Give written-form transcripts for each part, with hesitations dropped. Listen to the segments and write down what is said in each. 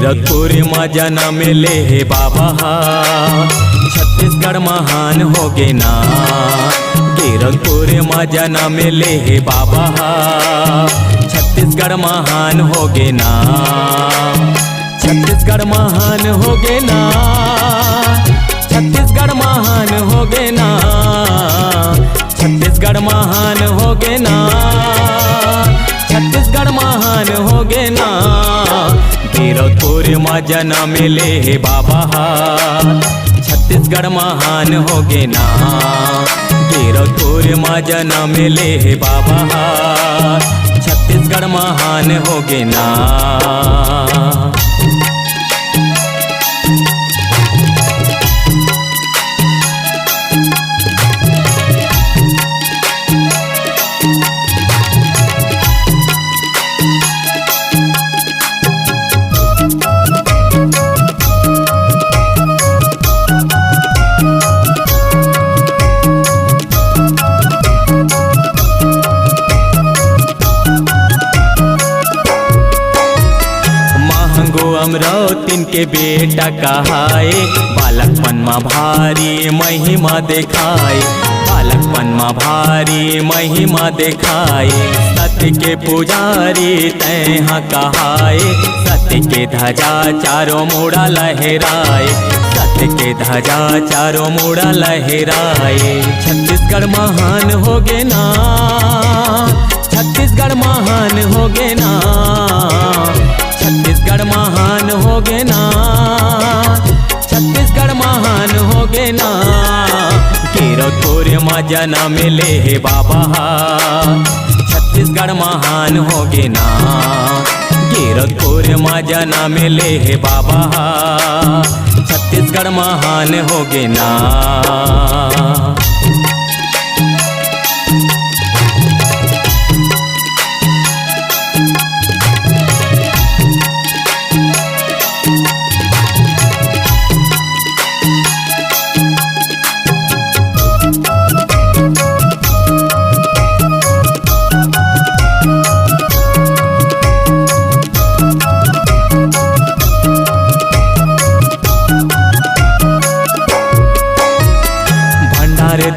कीरतपुर में जन्म ले बाबा, छत्तीसगढ़ महान होगे ना। कीरतपुर में जन्म ले बाबा, छत्तीसगढ़ महान होगे ना। छत्तीसगढ़ महान होगे ना, छत्तीसगढ़ महान होगे ना, छत्तीसगढ़ महान होगे ना, छत्तीसगढ़ महान होगे ना। कीरतपुर में जन्म ले बाबा, छत्तीसगढ़ महान होगे ना। कीरतपुर में जन्म ले बाबा, छत्तीसगढ़ महान होगे ना। अमरावती के बेटा कहाए, बालकपन में भारी महिमा दिखाए, बालकपन में भारी महिमा दिखाए। सत्य के पुजारी तैहा कहाए, सत्य के ध्वजा चारों मुड़ा लहराए, सत्य के ध्वजा चारों मुड़ा लहराए। छत्तीसगढ़ महान होगे ना, छत्तीसगढ़ महान होगे ना, छत्तीसगढ़ महान होगे ना, छत्तीसगढ़ महान होगे ना। कीरतपुर में जन्म ले बाबा, छत्तीसगढ़ महान होगे ना। कीरतपुर में जन्म ले बाबा, छत्तीसगढ़ महान होगे ना।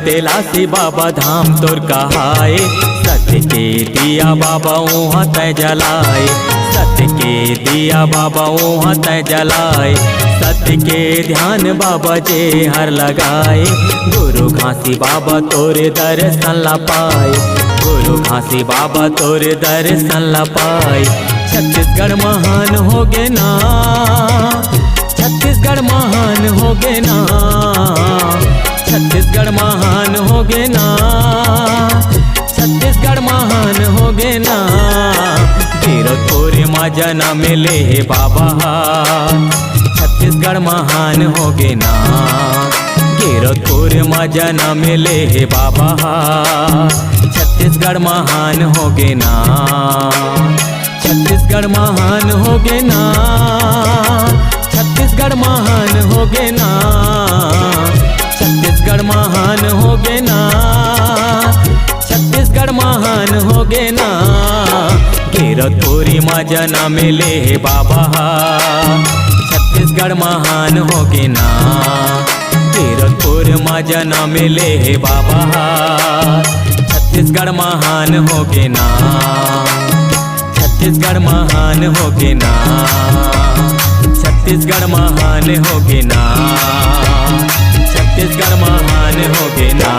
तेलासी बाबा धाम तोर कहाए, सत्य के दिया बाबा वहाँ तय जलाए, सत्य के दिया बाबा वहाँ तय जलाए। सत्य के ध्यान बाबा जे हर लगाए, गुरु घासी बाबा तोरे दर्शन ला पाए, गुरु घासी बाबा तोरे दर्शन ला पाए। छत्तीसगढ़ महान होगे ना, छत्तीसगढ़ महान होगे ना, छत्तीसगढ़ महान होगे ना, छत्तीसगढ़ महान होगे ना। कीरतपुर में जन्म ले बाबा, छत्तीसगढ़ महान होगे ना। कीरतपुर में जन्म ले बाबा, छत्तीसगढ़ महान होगे ना। छत्तीसगढ़ महान होगे ना, छत्तीसगढ़ महान होगे ना, छत्तीसगढ़ महान होगे ना, छत्तीसगढ़ महान होगे ना। कीरतपुर में जन्म ले बाबा, छत्तीसगढ़ महान होगे ना। कीरतपुर में जन्म ले बाबा, छत्तीसगढ़ महान होगे ना, छत्तीसगढ़ महान होगे ना, छत्तीसगढ़ महान होगे ना, छत्तीसगढ़ महान होगे ना।